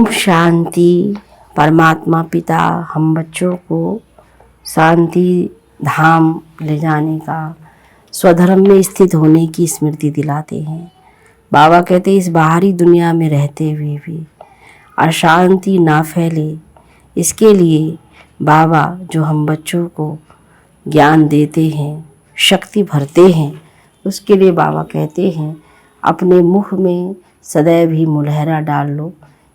शांति। परमात्मा पिता हम बच्चों को शांति धाम ले जाने का, स्वधर्म में स्थित होने की स्मृति दिलाते हैं। बाबा कहते हैं इस बाहरी दुनिया में रहते हुए भी अशांति ना फैले, इसके लिए बाबा जो हम बच्चों को ज्ञान देते हैं, शक्ति भरते हैं, उसके लिए बाबा कहते हैं अपने मुख में सदैव ही मुलहरा डाल लो,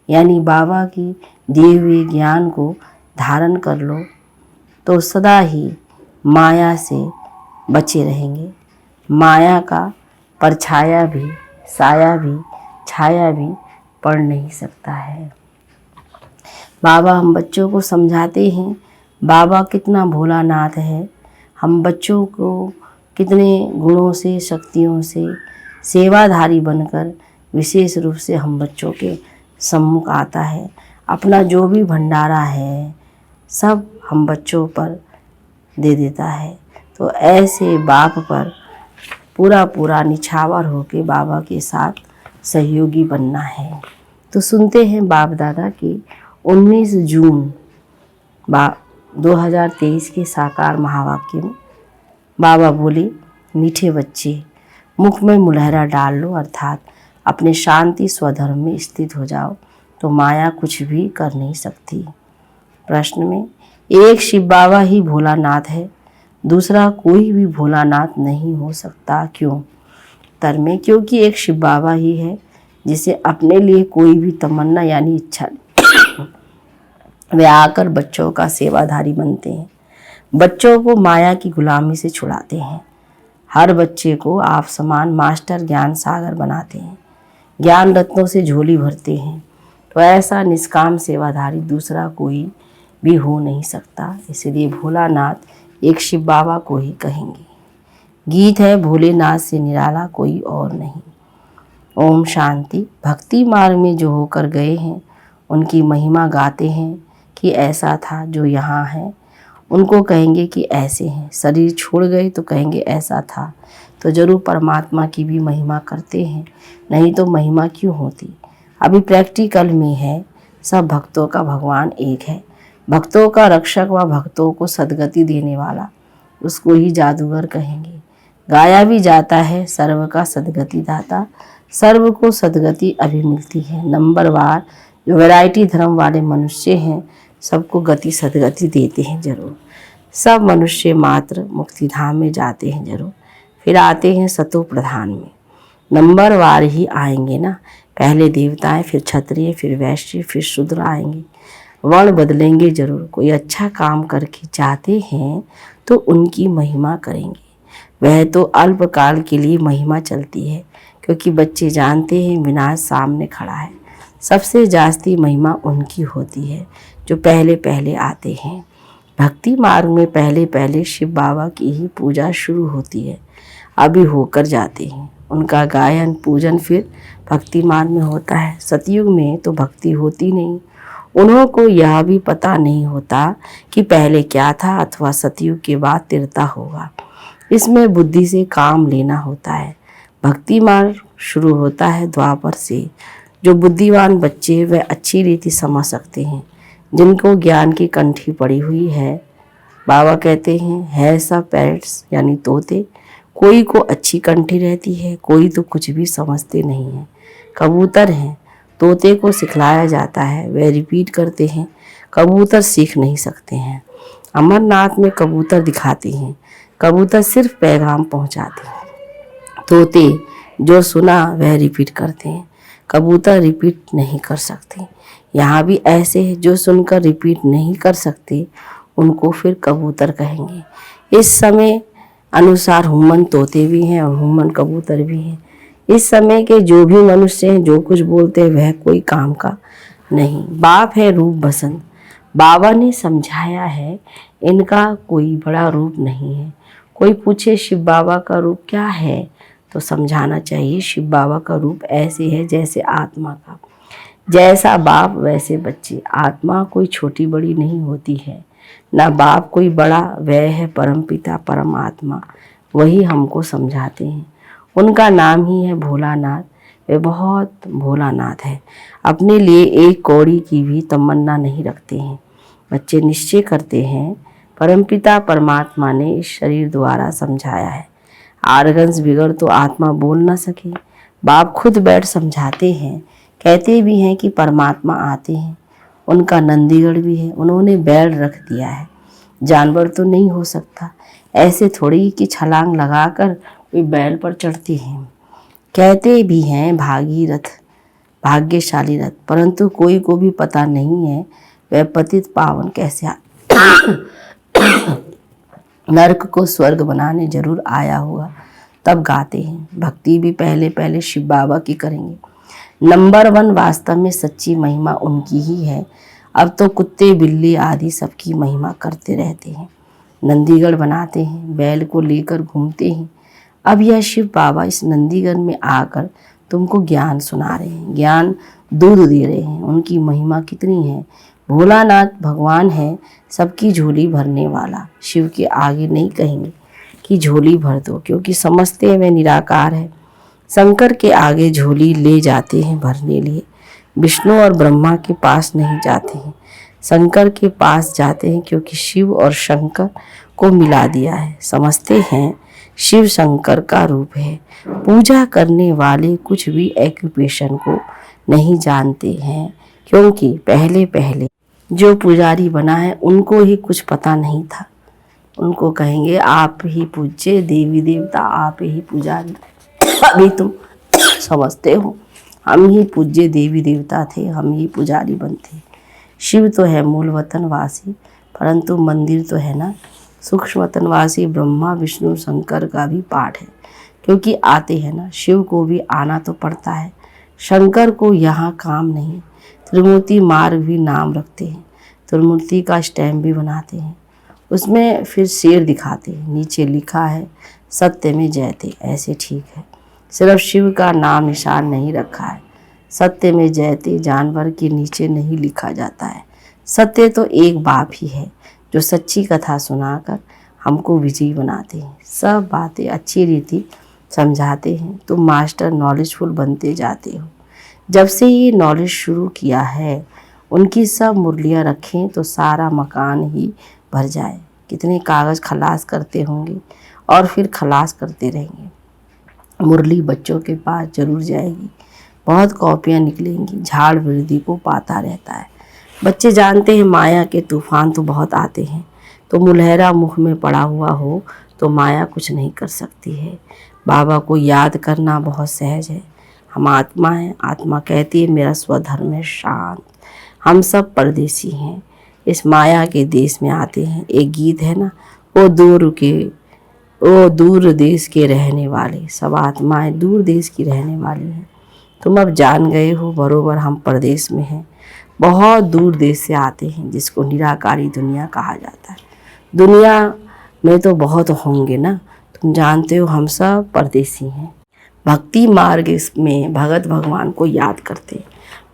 यानी बाबा की दिए हुए ज्ञान को धारण कर लो तो सदा ही माया से बचे रहेंगे। माया का परछाया भी, साया भी, छाया भी पड़ नहीं सकता है। बाबा हम बच्चों को समझाते हैं बाबा कितना भोलानाथ है, हम बच्चों को कितने गुणों से, शक्तियों से सेवाधारी बनकर विशेष रूप से हम बच्चों के सम्मुख आता है। अपना जो भी भंडारा है सब हम बच्चों पर दे देता है। तो ऐसे बाप पर पूरा निछावर होके बाबा के साथ सहयोगी बनना है। तो सुनते हैं बाप दादा की 19 जून 2023 के साकार महावाक्य में बाबा बोले, मीठे बच्चे मुख में मुलहरा डाल लो, अर्थात अपने शांति स्वधर्म में स्थित हो जाओ तो माया कुछ भी कर नहीं सकती। प्रश्न में एक शिव बाबा ही भोलानाथ है, दूसरा कोई भी भोलानाथ नहीं हो सकता, क्यों? उत्तर में क्योंकि एक शिव बाबा ही है जिसे अपने लिए कोई भी तमन्ना यानी इच्छा वे आकर बच्चों का सेवाधारी बनते हैं, बच्चों को माया की गुलामी से छुड़ाते हैं। हर बच्चे को आप समान मास्टर ज्ञान सागर बनाते हैं, ज्ञान रत्नों से झोली भरते हैं। तो ऐसा निष्काम सेवाधारी दूसरा कोई भी हो नहीं सकता, इसलिए भोलानाथ एक शिव बाबा को ही कहेंगे। गीत है भोलेनाथ से निराला कोई और नहीं। ओम शांति। भक्ति मार्ग में जो होकर गए हैं उनकी महिमा गाते हैं कि ऐसा था जो यहाँ है, उनको कहेंगे कि ऐसे हैं। शरीर छोड़ गए तो कहेंगे ऐसा था, तो जरूर परमात्मा की भी महिमा करते हैं, नहीं तो महिमा क्यों होती। अभी प्रैक्टिकल में है, सब भक्तों का भगवान एक है, भक्तों का रक्षक व भक्तों को सद्गति देने वाला, उसको ही जादूगर कहेंगे। गाया भी जाता है सर्व का सद्गति दाता, सर्व को सद्गति अभी मिलती है। नंबरवार जो वैरायटी धर्म वाले मनुष्य हैं सबको गति सद्गति देते हैं जरूर। सब मनुष्य मात्र मुक्ति धाम में जाते हैं जरूर, फिर आते हैं सतो प्रधान में। नंबरवार ही आएंगे ना, पहले देवताएं, फिर क्षत्रिय, फिर वैश्य, फिर शूद्र आएंगे। वर्ण बदलेंगे जरूर। कोई अच्छा काम करके जाते हैं तो उनकी महिमा करेंगे। वह तो अल्पकाल के लिए महिमा चलती है, क्योंकि बच्चे जानते हैं विनाश सामने खड़ा है। सबसे जास्ती महिमा उनकी होती है जो पहले पहले आते हैं। भक्ति मार्ग में पहले पहले शिव बाबा की ही पूजा शुरू होती है, अभी होकर जाते हैं। उनका गायन पूजन फिर भक्ति मार्ग में होता है। सतयुग में तो भक्ति होती नहीं, उन्हों को यह भी पता नहीं होता कि पहले क्या था अथवा सतयुग के बाद तिरता होगा। इसमें बुद्धि से काम लेना होता है। भक्ति मार्ग शुरू होता है द्वापर से। जो बुद्धिमान बच्चे वे अच्छी रीति समझ सकते हैं, जिनको ज्ञान की कंठी पड़ी हुई है। बाबा कहते हैं है सब पैरट्स यानी तोते, कोई को अच्छी कंठी रहती है, कोई तो कुछ भी समझते नहीं है। कबूतर हैं, तोते को सिखलाया जाता है, वे रिपीट करते हैं, कबूतर सीख नहीं सकते हैं। अमरनाथ में कबूतर दिखाते हैं, कबूतर सिर्फ पैगाम पहुंचाते हैं। तोते जो सुना वह रिपीट करते हैं, कबूतर रिपीट नहीं कर सकते। यहाँ भी ऐसे हैं जो सुनकर रिपीट नहीं कर सकते, उनको फिर कबूतर कहेंगे। इस समय अनुसार हुमन तोते भी हैं और हुमन कबूतर भी हैं। इस समय के जो भी मनुष्य हैं जो कुछ बोलते हैं वह कोई काम का नहीं। बाप है रूप बसंत, बाबा ने समझाया है इनका कोई बड़ा रूप नहीं है। कोई पूछे शिव बाबा का रूप क्या है तो समझाना चाहिए शिव बाबा का रूप ऐसे है जैसे आत्मा का, जैसा बाप वैसे बच्चे। आत्मा कोई छोटी बड़ी नहीं होती है, ना बाप कोई बड़ा, वह है परम पिता परमात्मा, वही हमको समझाते हैं। उनका नाम ही है भोलानाथ। वे बहुत भोलानाथ है, अपने लिए एक कौड़ी की भी तमन्ना नहीं रखते हैं। बच्चे निश्चय करते हैं, परमपिता परमात्मा ने इस शरीर द्वारा समझाया है, आर्गन्स बिगड़ तो आत्मा बोल न सके। बाप खुद बैठ समझाते हैं, कहते भी हैं कि परमात्मा आते हैं, उनका नंदीगढ़ भी है, उन्होंने बैल रख दिया है। जानवर तो नहीं हो सकता, ऐसे थोड़ी कि छलांग लगाकर वे बैल पर चढ़ते हैं। कहते भी हैं भागीरथ, भाग्यशाली रथ, परंतु कोई को भी पता नहीं है वह पतित पावन कैसे नरक को स्वर्ग बनाने जरूर आया होगा, तब गाते हैं। भक्ति भी पहले पहले शिव बाबा की करेंगे। नंबर 1 वास्तव में सच्ची महिमा उनकी ही है। अब तो कुत्ते बिल्ली आदि सबकी महिमा करते रहते हैं, नंदीगढ़ बनाते हैं, बैल को लेकर घूमते हैं। अब यह शिव बाबा इस नंदीगढ़ में आकर तुमको ज्ञान सुना रहे हैं, ज्ञान दूध दे रहे हैं। उनकी महिमा कितनी है। भोलानाथ भगवान है, सबकी झोली भरने वाला। शिव के आगे नहीं कहेंगे कि झोली भर दो, क्योंकि समझते हैं वे निराकार है। शंकर के आगे झोली ले जाते हैं भरने लिए। विष्णु और ब्रह्मा के पास नहीं जाते हैं, शंकर के पास जाते हैं, क्योंकि शिव और शंकर को मिला दिया है। समझते हैं शिव शंकर का रूप है। पूजा करने वाले कुछ भी एक्यूपेशन को नहीं जानते हैं, क्योंकि पहले पहले जो पुजारी बना है उनको ही कुछ पता नहीं था। उनको कहेंगे आप ही पूज्य देवी देवता, आप ही पुजारी। अभी तुम समझते हो हम ही पूज्य देवी देवता थे, हम ही पुजारी बनते। शिव तो है मूल वतनवासी, परंतु मंदिर तो है ना सूक्ष्म वतनवासी। ब्रह्मा विष्णु शंकर का भी पाठ है, क्योंकि आते हैं ना। शिव को भी आना तो पड़ता है, शंकर को यहाँ काम नहीं। त्रिमूर्ति मार्ग भी नाम रखते हैं, त्रिमूर्ति का स्टैम्प भी बनाते हैं, उसमें फिर शेर दिखाते हैं, नीचे लिखा है सत्य में जयते। ऐसे ठीक है, सिर्फ शिव का नाम निशान नहीं रखा है। सत्य में जयते जानवर के नीचे नहीं लिखा जाता है। सत्य तो एक बाप ही है, जो सच्ची कथा सुनाकर हमको विजयी बनाते हैं, सब बातें अच्छी रीति समझाते हैं। तुम मास्टर नॉलेजफुल बनते जाते हो। जब से ये नॉलेज शुरू किया है, उनकी सब मुरलियाँ रखें तो सारा मकान ही भर जाए। कितने कागज़ खलास करते होंगे और फिर खलास करते रहेंगे। मुरली बच्चों के पास जरूर जाएगी, बहुत कॉपियाँ निकलेंगी, झाड़ वृद्धि को पाता रहता है। बच्चे जानते हैं माया के तूफान तो बहुत आते हैं, तो मुलहरा मुख में पड़ा हुआ हो तो माया कुछ नहीं कर सकती है। बाबा को याद करना बहुत सहज है। हम आत्मा हैं, आत्मा कहती है मेरा स्वधर्म है शांत। हम सब परदेसी हैं, इस माया के देश में आते हैं। एक गीत है ना, वो दूर देश के रहने वाले, सब आत्माएं दूर देश की रहने वाली हैं। तुम अब जान गए हो बरोबर हम परदेश में हैं, बहुत दूर देश से आते हैं, जिसको निराकारी दुनिया कहा जाता है। दुनिया में तो बहुत होंगे ना, तुम जानते हो हम सब परदेसी हैं। भक्ति मार्ग में भगत भगवान को याद करते।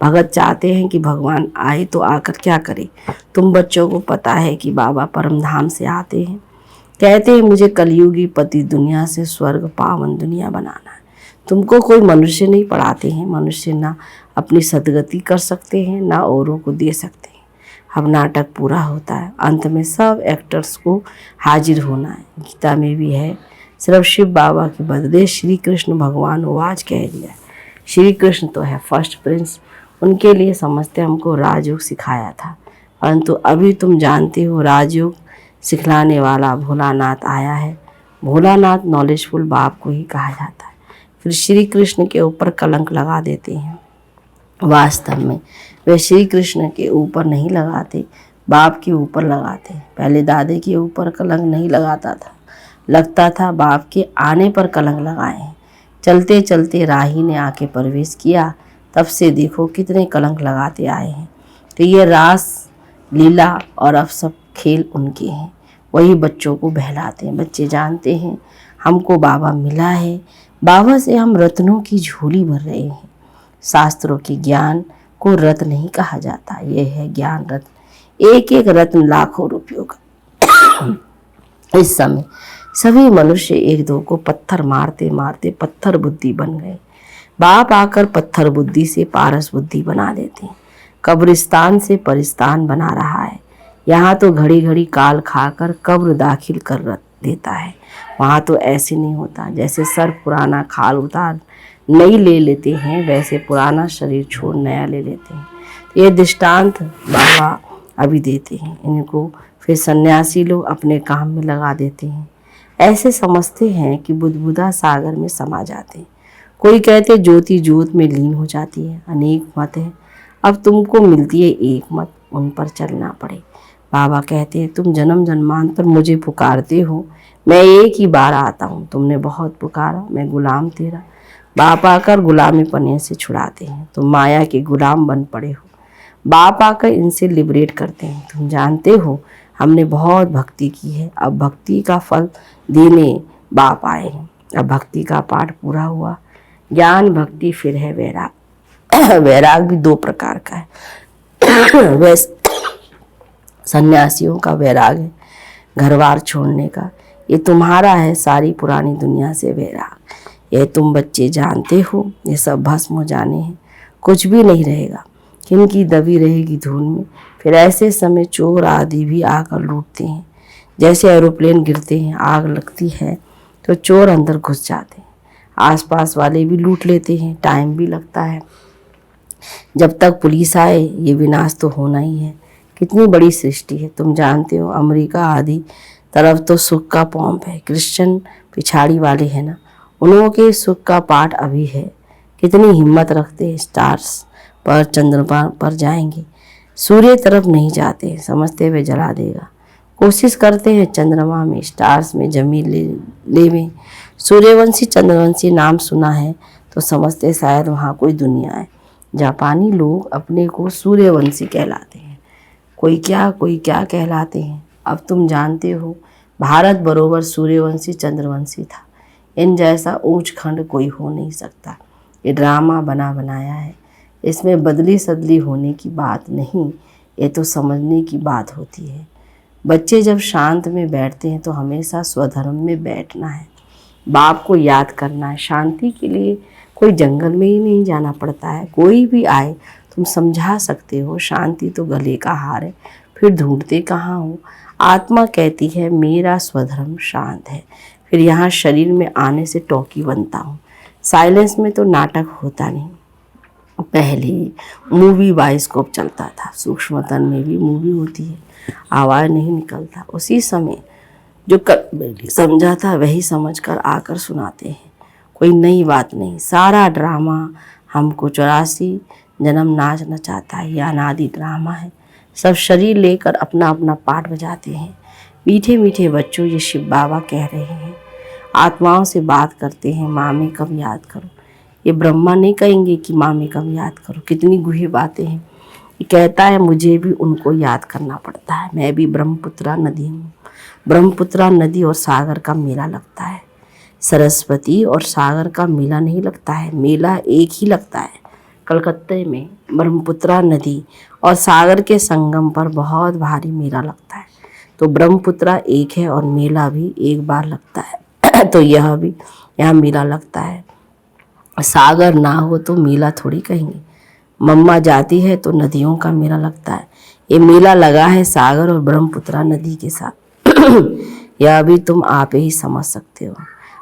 भगत चाहते हैं कि भगवान आए तो आकर क्या करे। तुम बच्चों को पता है कि बाबा परमधाम से आते हैं, कहते हैं मुझे कलयुगी पति दुनिया से स्वर्ग पावन दुनिया बनाना है। तुमको कोई मनुष्य नहीं पढ़ाते हैं, मनुष्य ना अपनी सदगति कर सकते हैं ना औरों को दे सकते हैं। अब नाटक पूरा होता है, अंत में सब एक्टर्स को हाजिर होना है। गीता में भी है, सिर्फ शिव बाबा के बदले श्री कृष्ण भगवान को आज कह दिया। श्री कृष्ण तो है फर्स्ट प्रिंस, उनके लिए समझते हमको राजयोग सिखाया था, परंतु अभी तुम जानते हो राजयोग सिखलाने वाला भोलानाथ आया है। भोलानाथ नॉलेजफुल बाप को ही कहा जाता है। फिर श्री कृष्ण के ऊपर कलंक लगा देते हैं। वास्तव में वे श्री कृष्ण के ऊपर नहीं लगाते, बाप के ऊपर लगाते। पहले दादे के ऊपर कलंक नहीं लगाता था, लगता था बाप के आने पर कलंक लगाए हैं। चलते चलते राही ने आके प्रवेश किया, तब से देखो कितने कलंक लगाते आए हैं। तो ये रास लीला और अब सब खेल उनके हैं, वही बच्चों को बहलाते हैं। बच्चे जानते हैं हमको बाबा मिला है, बाबा से हम रत्नों की झोली भर रहे हैं। शास्त्रों के ज्ञान को रत्न नहीं कहा जाता, यह है ज्ञान रत्न। एक एक रत्न लाखों रुपयों का। इस समय सभी मनुष्य एक दो को पत्थर मारते मारते पत्थर बुद्धि बन गए। बाप आकर पत्थर बुद्धि से पारस बुद्धि बना देते हैं। कब्रिस्तान से परिस्तान बना रहा है। यहाँ तो घड़ी घड़ी काल खाकर कब्र दाखिल कर देता है। वहाँ तो ऐसे नहीं होता। जैसे सर पुराना खाल उतार नई ले लेते हैं, वैसे पुराना शरीर छोड़ नया ले लेते हैं। ये दृष्टांत बाबा अभी देते हैं। इनको फिर सन्यासी लोग अपने काम में लगा देते हैं। ऐसे समझते हैं कि बुदबुदा सागर में समा जाते हैं। कोई कहते ज्योति ज्योत में लीन हो जाती है। अनेक मत है, अब तुमको मिलती है एक मत, उन पर चलना पड़े। बाबा कहते हैं तुम जन्म जन्मांतर मुझे पुकारते हो, मैं एक ही बार आता हूँ। तुमने बहुत पुकारा, मैं गुलाम तेरा। बाप आकर गुलामी पने से छुड़ाते हैं। तुम माया के गुलाम बन पड़े हो। बाप आकर इनसे लिबरेट करते हैं। तुम जानते हो हमने बहुत भक्ति की है, अब भक्ति का फल देने बाप आए हैं। अब भक्ति का पाठ पूरा हुआ। ज्ञान भक्ति फिर है वैराग। वैराग भी दो प्रकार का है। वैसे सन्यासियों का वैराग है घर बार छोड़ने का। ये तुम्हारा है सारी पुरानी दुनिया से वैराग। ये तुम बच्चे जानते हो ये सब भस्म हो जाने हैं, कुछ भी नहीं रहेगा। किनकी दबी रहेगी धूल में। फिर ऐसे समय चोर आदि भी आकर लूटते हैं। जैसे एरोप्लेन गिरते हैं, आग लगती है तो चोर अंदर घुस जाते हैं। आसपास वाले भी लूट लेते हैं, टाइम भी लगता है। जब तक पुलिस आए ये विनाश तो होना ही है। कितनी बड़ी सृष्टि है। तुम जानते हो अमेरिका आदि तरफ तो सुख का पॉम्प है। क्रिश्चियन पिछाड़ी वाले हैं ना, उन्हों के सुख का पाठ अभी है। कितनी हिम्मत रखते हैं। स्टार्स पर चंद्रमा पर जाएंगे, सूर्य तरफ नहीं जाते, समझते हुए जला देगा। कोशिश करते हैं चंद्रमा में स्टार्स में जमीन ले में। सूर्यवंशी चंद्रवंशी नाम सुना है तो समझते शायद वहाँ कोई दुनिया है। जापानी लोग अपने को सूर्यवंशी कहलाते हैं। कोई क्या कहलाते हैं। अब तुम जानते हो भारत बरोबर सूर्यवंशी चंद्रवंशी था। इन जैसा ऊंच खंड कोई हो नहीं सकता। ये ड्रामा बना बनाया है। इसमें बदली सदली होने की बात नहीं, ये तो समझने की बात होती है। बच्चे जब शांत में बैठते हैं तो हमेशा स्वधर्म में बैठना है, बाप को याद करना है। शांति के लिए कोई जंगल में ही नहीं जाना पड़ता है। कोई भी आए तुम समझा सकते हो। शांति तो गले का हार है, फिर ढूंढते कहाँ हो। आत्मा कहती है मेरा स्वधर्म शांत है, फिर यहाँ शरीर में आने से टॉकी बनता हूँ। साइलेंस में तो नाटक होता नहीं। पहले मूवी बाइस्कोप चलता था, सूक्ष्मतन में भी मूवी होती है, आवाज़ नहीं निकलता। उसी समय जो बेटी समझा था वही समझकर आकर सुनाते हैं। कोई नई बात नहीं। सारा ड्रामा हमको 84 जन्म नाच नचाता है। यह अनादि ड्रामा है। सब शरीर लेकर अपना अपना पाठ बजाते हैं। मीठे मीठे बच्चों ये शिव बाबा कह रहे हैं। आत्माओं से बात करते हैं, माँ में कब याद करो। ये ब्रह्मा नहीं कहेंगे कि माँ में कब याद करो। कितनी गूढ़ी बातें हैं। ये कहता है मुझे भी उनको याद करना पड़ता है। मैं भी ब्रह्मपुत्रा नदी हूँ। ब्रह्मपुत्रा नदी और सागर का मेला लगता है। सरस्वती और सागर का मेला नहीं लगता है, मेला एक ही लगता है। कलकत्ते में ब्रह्मपुत्रा नदी और सागर के संगम पर बहुत भारी मेला लगता है। तो ब्रह्मपुत्रा एक है और मेला भी एक बार लगता है। तो यह भी यहाँ मेला लगता है। सागर ना हो तो मेला थोड़ी कहेंगे। मम्मा जाती है तो नदियों का मेला लगता है। ये मेला लगा है सागर और ब्रह्मपुत्रा नदी के साथ। यह भी तुम आप ही समझ सकते हो।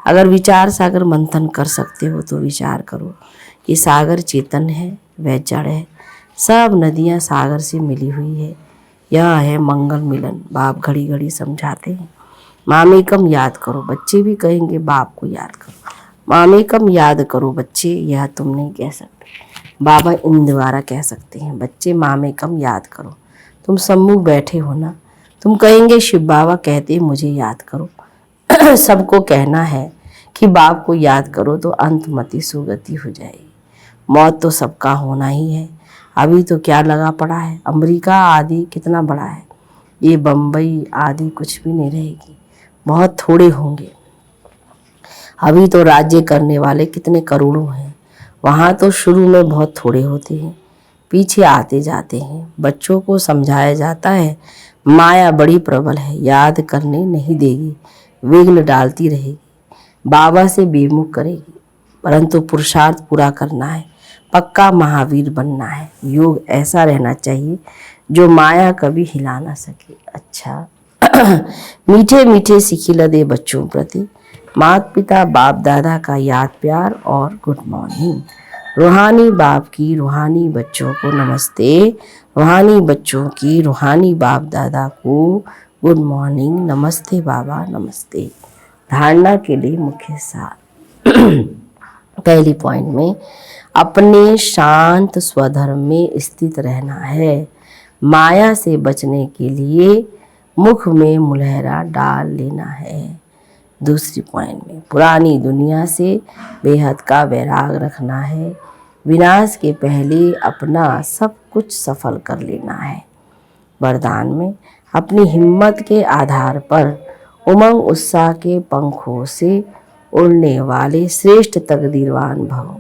अगर विचार सागर मंथन कर सकते हो तो विचार करो। ये सागर चेतन है, वह जड़ है। सब नदियाँ सागर से मिली हुई है। यह है मंगल मिलन। बाप घड़ी घड़ी समझाते हैं। मामे कम याद करो। बच्चे भी कहेंगे बाप को याद करो। मामे कम याद करो बच्चे, यह तुम नहीं कह सकते, बाबा इन द्वारा कह सकते हैं। बच्चे मामे कम याद करो। तुम सम्मुख बैठे हो ना, तुम कहेंगे शिव बाबा कहते मुझे याद करो। सबको कहना है कि बाप को याद करो तो अंतमति सुगति हो जाएगी। मौत तो सबका होना ही है। अभी तो क्या लगा पड़ा है। अमेरिका आदि कितना बड़ा है, ये बम्बई आदि कुछ भी नहीं रहेगी, बहुत थोड़े होंगे। अभी तो राज्य करने वाले कितने करोड़ों हैं। वहाँ तो शुरू में बहुत थोड़े होते हैं, पीछे आते जाते हैं। बच्चों को समझाया जाता है माया बड़ी प्रबल है, याद करने नहीं देगी, विघ्न डालती रहेगी, बाबा से बेमुख करेगी। परंतु पुरुषार्थ पूरा करना है, पक्का महावीर बनना है। योग ऐसा रहना चाहिए जो माया कभी हिला ना सके। अच्छा मीठे मीठे सिखिला दे बच्चों प्रति माता पिता बाप दादा का याद प्यार और गुड मॉर्निंग। रूहानी बाप की रूहानी बच्चों को नमस्ते, रूहानी बच्चों की रूहानी बाप दादा को गुड मॉर्निंग, नमस्ते बाबा नमस्ते। धारणा के लिए मुख्य सार पहली पॉइंट में अपने शांत स्वधर्म में स्थित रहना है। माया से बचने के लिए मुख में मुलहरा डाल लेना है। दूसरी पॉइंट में पुरानी दुनिया से बेहद का वैराग रखना है। विनाश के पहले अपना सब कुछ सफल कर लेना है। वरदान में अपनी हिम्मत के आधार पर उमंग उत्साह के पंखों से उड़ने वाले श्रेष्ठ तकदीरवान भव।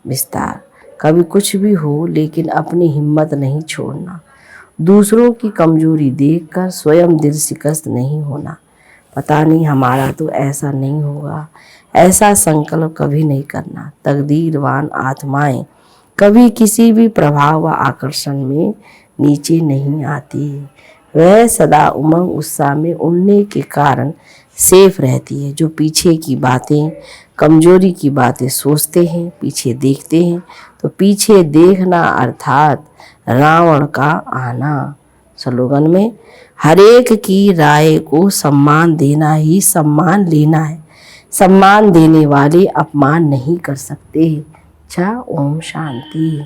विस्तार कभी कुछ भी हो लेकिन अपनी हिम्मत नहीं छोड़ना। दूसरों की कमजोरी देखकर स्वयं दिल शिकस्त नहीं होना। पता नहीं हमारा तो ऐसा नहीं होगा, ऐसा संकल्प कभी नहीं करना। तकदीरवान आत्माएं कभी किसी भी प्रभाव व आकर्षण में नीचे नहीं आती। वह सदा उमंग उत्साह में उड़ने के कारण सेफ रहती है। जो पीछे की बातें, कमजोरी की बातें सोचते हैं, पीछे देखते हैं, तो पीछे देखना अर्थात रावण का आना। स्लोगन में हरेक की राय को सम्मान देना ही सम्मान लेना है। सम्मान देने वाले अपमान नहीं कर सकते। अच्छा, ओम शांति।